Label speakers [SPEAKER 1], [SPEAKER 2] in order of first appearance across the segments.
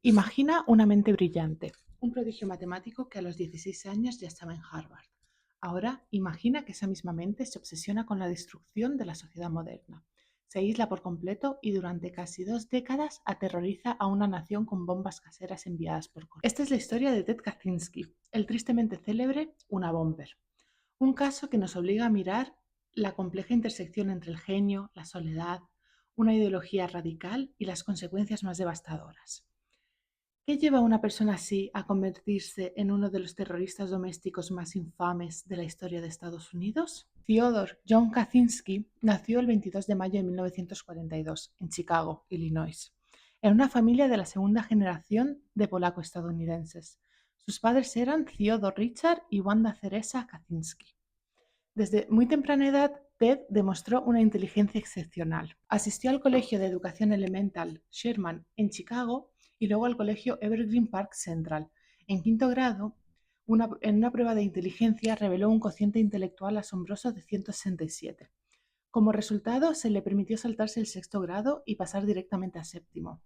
[SPEAKER 1] Imagina una mente brillante, un prodigio matemático que a los 16 años ya estaba en Harvard. Ahora imagina que esa misma mente se obsesiona con la destrucción de la sociedad moderna. Se aísla por completo y durante casi 2 décadas aterroriza a una nación con bombas caseras enviadas por correo. Esta es la historia de Ted Kaczynski, el tristemente célebre Una Bomber. Un caso que nos obliga a mirar la compleja intersección entre el genio, la soledad, una ideología radical y las consecuencias más devastadoras. ¿Qué lleva a una persona así a convertirse en uno de los terroristas domésticos más infames de la historia de Estados Unidos? Theodore John Kaczynski nació el 22 de mayo de 1942 en Chicago, Illinois, en una familia de la segunda generación de polaco-estadounidenses. Sus padres eran Theodore Richard y Wanda Teresa Kaczynski. Desde muy temprana edad, Ted demostró una inteligencia excepcional. Asistió al Colegio de Educación Elemental Sherman en Chicago y luego al Colegio Evergreen Park Central. En quinto grado, en una prueba de inteligencia reveló un cociente intelectual asombroso de 167. Como resultado, se le permitió saltarse el sexto grado y pasar directamente a séptimo.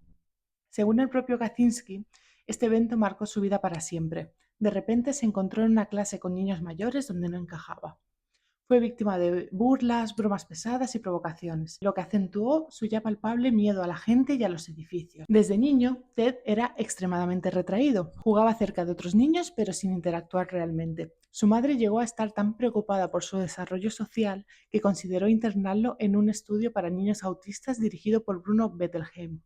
[SPEAKER 1] Según el propio Kaczynski, este evento marcó su vida para siempre. De repente se encontró en una clase con niños mayores donde no encajaba. Fue víctima de burlas, bromas pesadas y provocaciones, lo que acentuó su ya palpable miedo a la gente y a los edificios. Desde niño, Ted era extremadamente retraído. Jugaba cerca de otros niños, pero sin interactuar realmente. Su madre llegó a estar tan preocupada por su desarrollo social que consideró internarlo en un estudio para niños autistas dirigido por Bruno Bettelheim,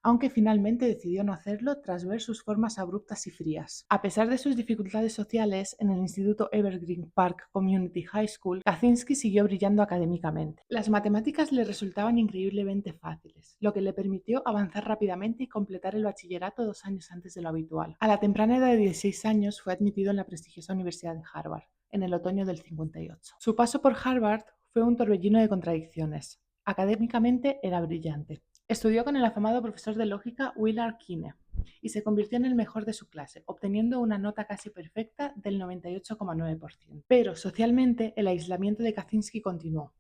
[SPEAKER 1] aunque finalmente decidió no hacerlo tras ver sus formas abruptas y frías. A pesar de sus dificultades sociales, en el instituto Evergreen Park Community High School, Kaczynski siguió brillando académicamente. Las matemáticas le resultaban increíblemente fáciles, lo que le permitió avanzar rápidamente y completar el bachillerato 2 años antes de lo habitual. A la temprana edad de 16 años fue admitido en la prestigiosa Universidad de Harvard, en el otoño del 58. Su paso por Harvard fue un torbellino de contradicciones. Académicamente era brillante. Estudió con el afamado profesor de lógica Willard Quine y se convirtió en el mejor de su clase, obteniendo una nota casi perfecta del 98,9%. Pero socialmente el aislamiento de Kaczynski continuó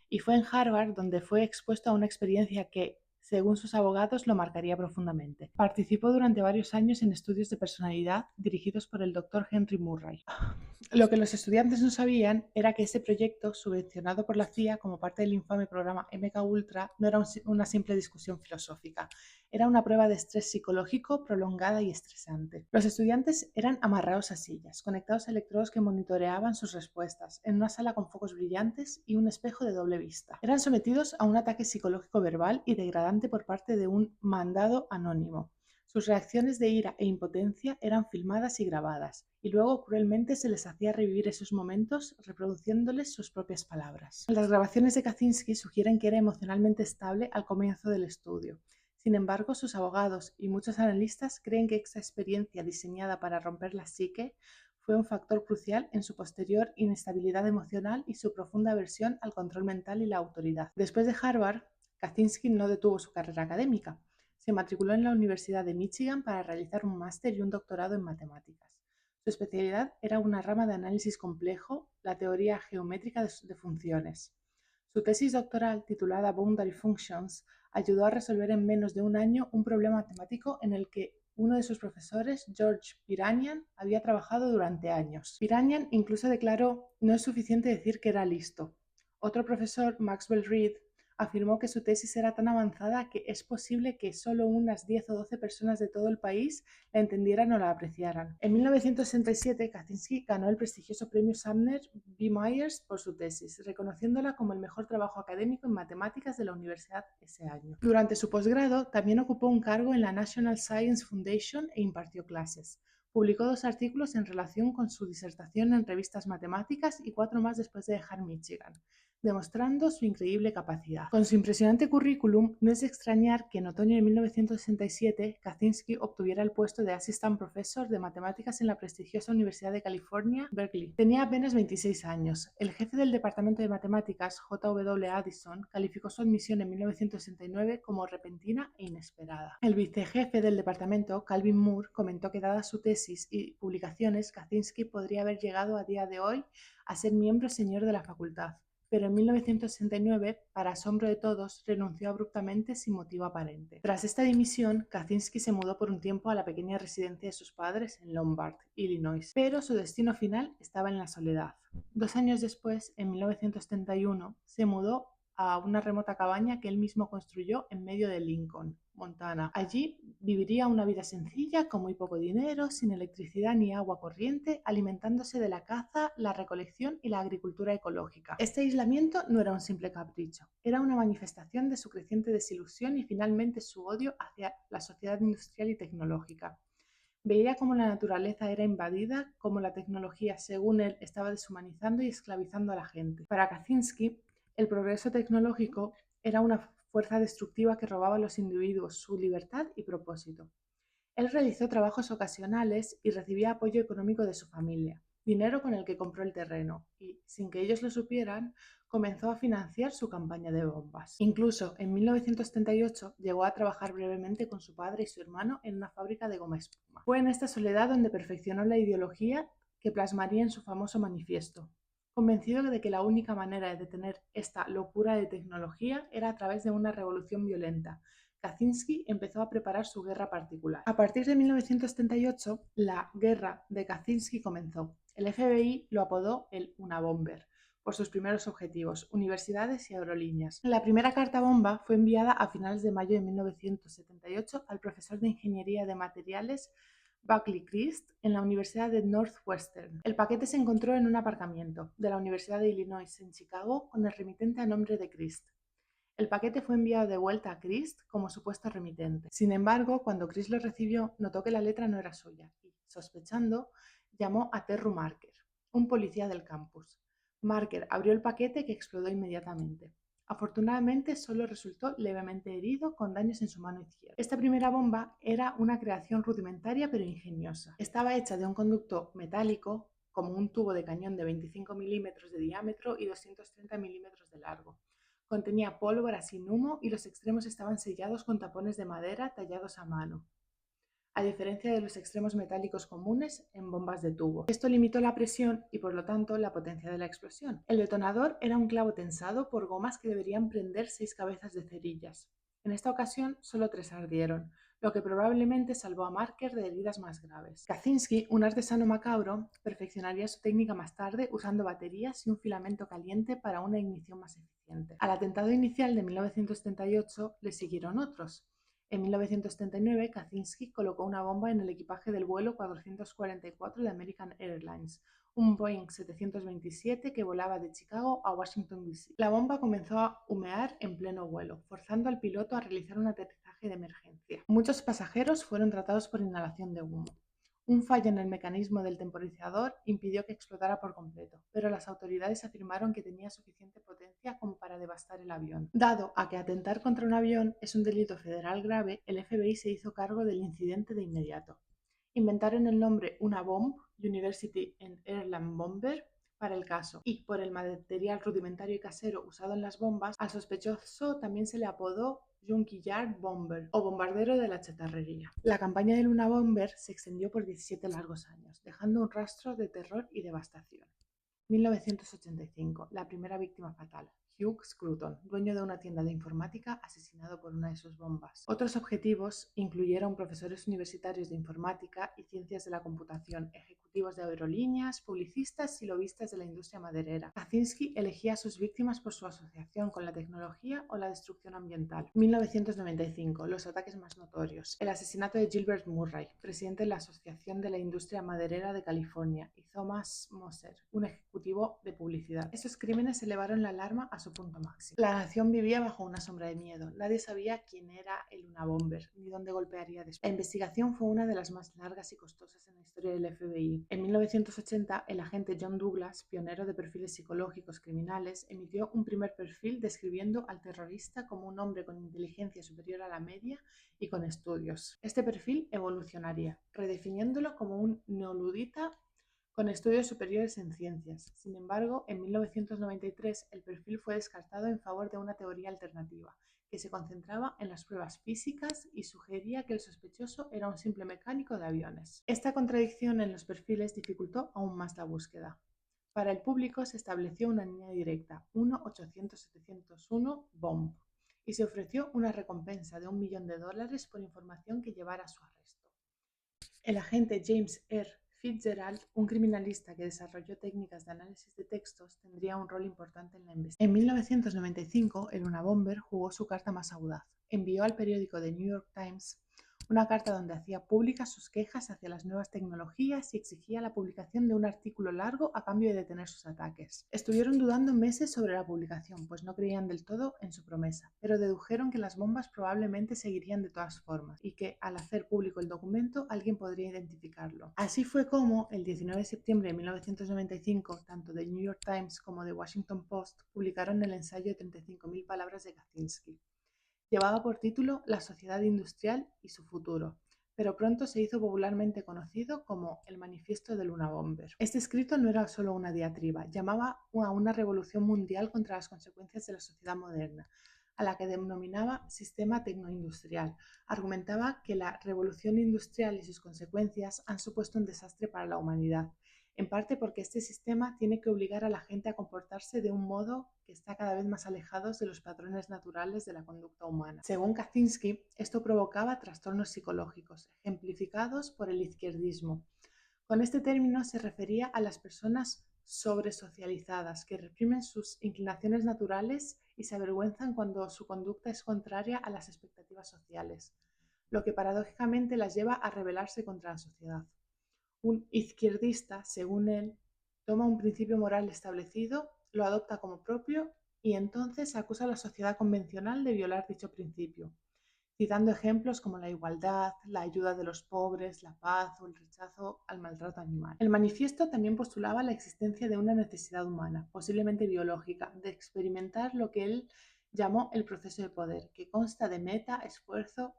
[SPEAKER 1] y fue en Harvard donde fue expuesto a una experiencia que, según sus abogados, lo marcaría profundamente. Participó durante varios años en estudios de personalidad dirigidos por el Dr. Henry Murray. Lo que los estudiantes no sabían era que ese proyecto, subvencionado por la CIA como parte del infame programa MK Ultra, no era una simple discusión filosófica, era una prueba de estrés psicológico prolongada y estresante. Los estudiantes eran amarrados a sillas, conectados a electrodos que monitoreaban sus respuestas, en una sala con focos brillantes y un espejo de doble vista. Eran sometidos a un ataque psicológico verbal y degradante por parte de un mandado anónimo. Sus reacciones de ira e impotencia eran filmadas y grabadas, y luego cruelmente se les hacía revivir esos momentos reproduciéndoles sus propias palabras. Las grabaciones de Kaczynski sugieren que era emocionalmente estable al comienzo del estudio. Sin embargo, sus abogados y muchos analistas creen que esta experiencia diseñada para romper la psique fue un factor crucial en su posterior inestabilidad emocional y su profunda aversión al control mental y la autoridad. Después de Harvard, Kaczynski no detuvo su carrera académica. Se matriculó en la Universidad de Michigan para realizar un máster y un doctorado en matemáticas. Su especialidad era una rama de análisis complejo, la teoría geométrica de funciones. Su tesis doctoral, titulada Boundary Functions, ayudó a resolver en menos de un año un problema matemático en el que uno de sus profesores, George Piranian, había trabajado durante años. Piranian incluso declaró: "No es suficiente decir que era listo". Otro profesor, Maxwell Reed, afirmó que su tesis era tan avanzada que es posible que solo unas 10 o 12 personas de todo el país la entendieran o la apreciaran. En 1967, Kaczynski ganó el prestigioso premio Sumner B. Myers por su tesis, reconociéndola como el mejor trabajo académico en matemáticas de la universidad ese año. Durante su posgrado, también ocupó un cargo en la National Science Foundation e impartió clases. Publicó 2 artículos en relación con su disertación en revistas matemáticas y 4 más después de dejar Michigan, demostrando su increíble capacidad. Con su impresionante currículum, no es de extrañar que en otoño de 1967 Kaczynski obtuviera el puesto de Assistant Professor de Matemáticas en la prestigiosa Universidad de California, Berkeley. Tenía apenas 26 años. El jefe del Departamento de Matemáticas, J.W. Addison, calificó su admisión en 1969 como repentina e inesperada. El vicejefe del departamento, Calvin Moore, comentó que dada su tesis y publicaciones, Kaczynski podría haber llegado a día de hoy a ser miembro senior de la facultad, pero en 1969, para asombro de todos, renunció abruptamente sin motivo aparente. Tras esta dimisión, Kaczynski se mudó por un tiempo a la pequeña residencia de sus padres en Lombard, Illinois, pero su destino final estaba en la soledad. 2 años después, en 1971, se mudó a una remota cabaña que él mismo construyó en medio de Lincoln, Montana. Allí viviría una vida sencilla, con muy poco dinero, sin electricidad ni agua corriente, alimentándose de la caza, la recolección y la agricultura ecológica. Este aislamiento no era un simple capricho, era una manifestación de su creciente desilusión y finalmente su odio hacia la sociedad industrial y tecnológica. Veía cómo la naturaleza era invadida, cómo la tecnología, según él, estaba deshumanizando y esclavizando a la gente. Para Kaczynski, el progreso tecnológico era una fuerza destructiva que robaba a los individuos su libertad y propósito. Él realizó trabajos ocasionales y recibía apoyo económico de su familia, dinero con el que compró el terreno y, sin que ellos lo supieran, comenzó a financiar su campaña de bombas. Incluso en 1978 llegó a trabajar brevemente con su padre y su hermano en una fábrica de goma espuma. Fue en esta soledad donde perfeccionó la ideología que plasmaría en su famoso manifiesto. Convencido de que la única manera de detener esta locura de tecnología era a través de una revolución violenta, Kaczynski empezó a preparar su guerra particular. A partir de 1978, la guerra de Kaczynski comenzó. El FBI lo apodó el Unabomber por sus primeros objetivos, universidades y aerolíneas. La primera carta bomba fue enviada a finales de mayo de 1978 al profesor de Ingeniería de Materiales Buckley Crist en la Universidad de Northwestern. El paquete se encontró en un aparcamiento de la Universidad de Illinois en Chicago con el remitente a nombre de Crist. El paquete fue enviado de vuelta a Crist como supuesto remitente. Sin embargo, cuando Crist lo recibió, notó que la letra no era suya y, sospechando, llamó a Terry Marker, un policía del campus. Marker abrió el paquete que explotó inmediatamente. Afortunadamente, solo resultó levemente herido con daños en su mano izquierda. Esta primera bomba era una creación rudimentaria pero ingeniosa. Estaba hecha de un conducto metálico, como un tubo de cañón de 25 milímetros de diámetro y 230 milímetros de largo. Contenía pólvora sin humo y los extremos estaban sellados con tapones de madera tallados a mano, a diferencia de los extremos metálicos comunes en bombas de tubo. Esto limitó la presión y, por lo tanto, la potencia de la explosión. El detonador era un clavo tensado por gomas que deberían prender 6 cabezas de cerillas. En esta ocasión, solo 3 ardieron, lo que probablemente salvó a Marker de heridas más graves. Kaczynski, un artesano macabro, perfeccionaría su técnica más tarde usando baterías y un filamento caliente para una ignición más eficiente. Al atentado inicial de 1978 le siguieron otros. En 1979, Kaczynski colocó una bomba en el equipaje del vuelo 444 de American Airlines, un Boeing 727 que volaba de Chicago a Washington, D.C. La bomba comenzó a humear en pleno vuelo, forzando al piloto a realizar un aterrizaje de emergencia. Muchos pasajeros fueron tratados por inhalación de humo. Un fallo en el mecanismo del temporizador impidió que explotara por completo, pero las autoridades afirmaron que tenía suficiente potencia como para devastar el avión. Dado a que atentar contra un avión es un delito federal grave, el FBI se hizo cargo del incidente de inmediato. Inventaron el nombre Unabomb, University and Airline Bomber, para el caso, y por el material rudimentario y casero usado en las bombas, al sospechoso también se le apodó Junkyard Bomber o bombardero de la chatarrería. La campaña del Unabomber se extendió por 17 largos años, dejando un rastro de terror y devastación. 1985, la primera víctima fatal. Hugh Scruton, dueño de una tienda de informática, asesinado por una de sus bombas. Otros objetivos incluyeron profesores universitarios de informática y ciencias de la computación, ejecutivos de aerolíneas, publicistas y lobistas de la industria maderera. Kaczynski elegía a sus víctimas por su asociación con la tecnología o la destrucción ambiental. 1995, los ataques más notorios. El asesinato de Gilbert Murray, presidente de la Asociación de la Industria Maderera de California, y Thomas Moser, un ejecutivo de publicidad. Esos crímenes elevaron la alarma a su punto máximo. La nación vivía bajo una sombra de miedo. Nadie sabía quién era el Unabomber ni dónde golpearía después. La investigación fue una de las más largas y costosas en la historia del FBI. En 1980, el agente John Douglas, pionero de perfiles psicológicos criminales, emitió un primer perfil describiendo al terrorista como un hombre con inteligencia superior a la media y con estudios. Este perfil evolucionaría, redefiniéndolo como un neoludita con estudios superiores en ciencias. Sin embargo, en 1993 el perfil fue descartado en favor de una teoría alternativa, que se concentraba en las pruebas físicas y sugería que el sospechoso era un simple mecánico de aviones. Esta contradicción en los perfiles dificultó aún más la búsqueda. Para el público se estableció una línea directa, 1-800-701 BOMB, y se ofreció una recompensa de $1 millón por información que llevara a su arresto. El agente James R. Fitzgerald, un criminalista que desarrolló técnicas de análisis de textos, tendría un rol importante en la investigación. En 1995, el Unabomber jugó su carta más audaz. Envió al periódico The New York Times una carta donde hacía públicas sus quejas hacia las nuevas tecnologías y exigía la publicación de un artículo largo a cambio de detener sus ataques. Estuvieron dudando meses sobre la publicación, pues no creían del todo en su promesa, pero dedujeron que las bombas probablemente seguirían de todas formas y que, al hacer público el documento, alguien podría identificarlo. Así fue como, el 19 de septiembre de 1995, tanto The New York Times como The Washington Post publicaron el ensayo de 35.000 palabras de Kaczynski. Llevaba por título La sociedad industrial y su futuro, pero pronto se hizo popularmente conocido como el Manifiesto del Unabomber. Este escrito no era solo una diatriba, llamaba a una revolución mundial contra las consecuencias de la sociedad moderna, a la que denominaba sistema tecnoindustrial. Argumentaba que la revolución industrial y sus consecuencias han supuesto un desastre para la humanidad, en parte porque este sistema tiene que obligar a la gente a comportarse de un modo que está cada vez más alejados de los patrones naturales de la conducta humana. Según Kaczynski, esto provocaba trastornos psicológicos, ejemplificados por el izquierdismo. Con este término se refería a las personas sobresocializadas que reprimen sus inclinaciones naturales y se avergüenzan cuando su conducta es contraria a las expectativas sociales, lo que paradójicamente las lleva a rebelarse contra la sociedad. Un izquierdista, según él, toma un principio moral establecido, lo adopta como propio y entonces acusa a la sociedad convencional de violar dicho principio, citando ejemplos como la igualdad, la ayuda de los pobres, la paz o el rechazo al maltrato animal. El manifiesto también postulaba la existencia de una necesidad humana, posiblemente biológica, de experimentar lo que él llamó el proceso de poder, que consta de meta, esfuerzo,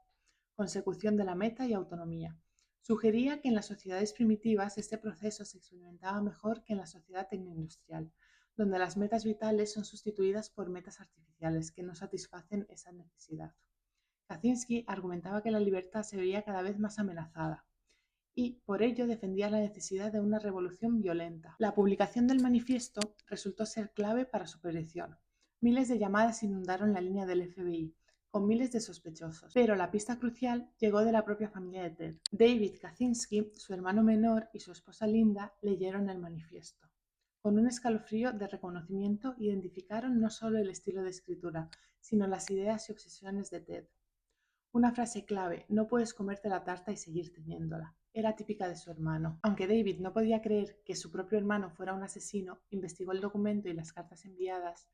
[SPEAKER 1] consecución de la meta y autonomía. Sugería que en las sociedades primitivas este proceso se experimentaba mejor que en la sociedad tecnoindustrial, donde las metas vitales son sustituidas por metas artificiales que no satisfacen esa necesidad. Kaczynski argumentaba que la libertad se veía cada vez más amenazada y, por ello, defendía la necesidad de una revolución violenta. La publicación del manifiesto resultó ser clave para su predicción. Miles de llamadas inundaron la línea del FBI, con miles de sospechosos, pero la pista crucial llegó de la propia familia de Ted. David Kaczynski, su hermano menor y su esposa Linda leyeron el manifiesto. Con un escalofrío de reconocimiento identificaron no solo el estilo de escritura, sino las ideas y obsesiones de Ted. Una frase clave, no puedes comerte la tarta y seguir teniéndola, era típica de su hermano. Aunque David no podía creer que su propio hermano fuera un asesino, investigó el documento y las cartas enviadas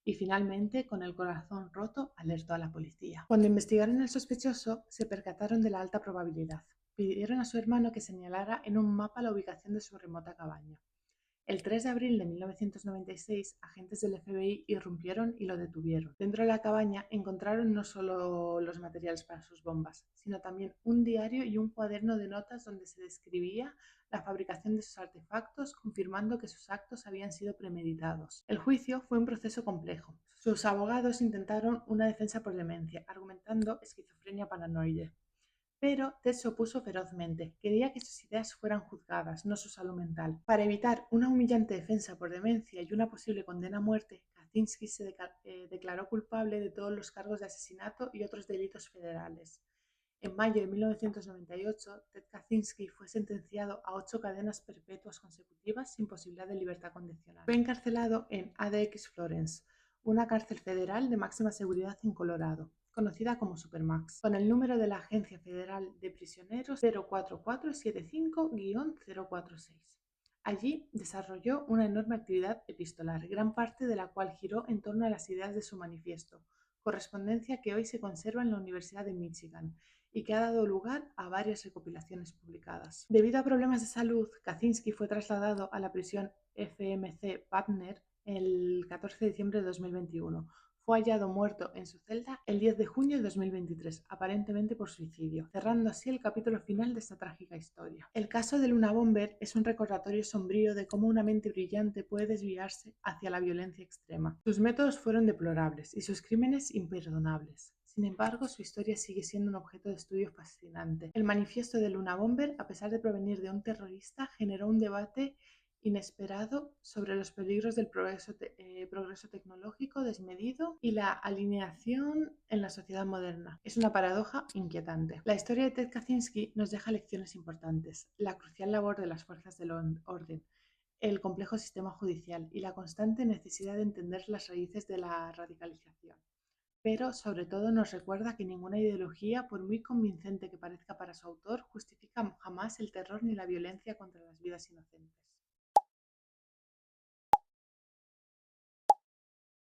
[SPEAKER 1] y finalmente, con el corazón roto, alertó a la policía. Cuando investigaron al sospechoso, se percataron de la alta probabilidad. Pidieron a su hermano que señalara en un mapa la ubicación de su remota cabaña. El 3 de abril de 1996, agentes del FBI irrumpieron y lo detuvieron. Dentro de la cabaña encontraron no solo los materiales para sus bombas, sino también un diario y un cuaderno de notas donde se describía la fabricación de sus artefactos, confirmando que sus actos habían sido premeditados. El juicio fue un proceso complejo. Sus abogados intentaron una defensa por demencia, argumentando esquizofrenia paranoide. Pero Ted se opuso ferozmente. Quería que sus ideas fueran juzgadas, no su salud mental. Para evitar una humillante defensa por demencia y una posible condena a muerte, Kaczynski se declaró culpable de todos los cargos de asesinato y otros delitos federales. En mayo de 1998, Ted Kaczynski fue sentenciado a 8 cadenas perpetuas consecutivas sin posibilidad de libertad condicional. Fue encarcelado en ADX Florence, una cárcel federal de máxima seguridad en Colorado, conocida como Supermax, con el número de la Agencia Federal de Prisioneros 04475-046. Allí desarrolló una enorme actividad epistolar, gran parte de la cual giró en torno a las ideas de su manifiesto, correspondencia que hoy se conserva en la Universidad de Michigan y que ha dado lugar a varias recopilaciones publicadas. Debido a problemas de salud, Kaczynski fue trasladado a la prisión FMC Wagner el 14 de diciembre de 2021. Fue hallado muerto en su celda el 10 de junio de 2023, aparentemente por suicidio, cerrando así el capítulo final de esta trágica historia. El caso del Unabomber es un recordatorio sombrío de cómo una mente brillante puede desviarse hacia la violencia extrema. Sus métodos fueron deplorables y sus crímenes imperdonables. Sin embargo, su historia sigue siendo un objeto de estudio fascinante. El manifiesto del Unabomber, a pesar de provenir de un terrorista, generó un debate inesperado sobre los peligros del progreso tecnológico desmedido y la alineación en la sociedad moderna. Es una paradoja inquietante. La historia de Ted Kaczynski nos deja lecciones importantes: la crucial labor de las fuerzas del orden, el complejo sistema judicial y la constante necesidad de entender las raíces de la radicalización. Pero, sobre todo, nos recuerda que ninguna ideología, por muy convincente que parezca para su autor, justifica jamás el terror ni la violencia contra las vidas inocentes.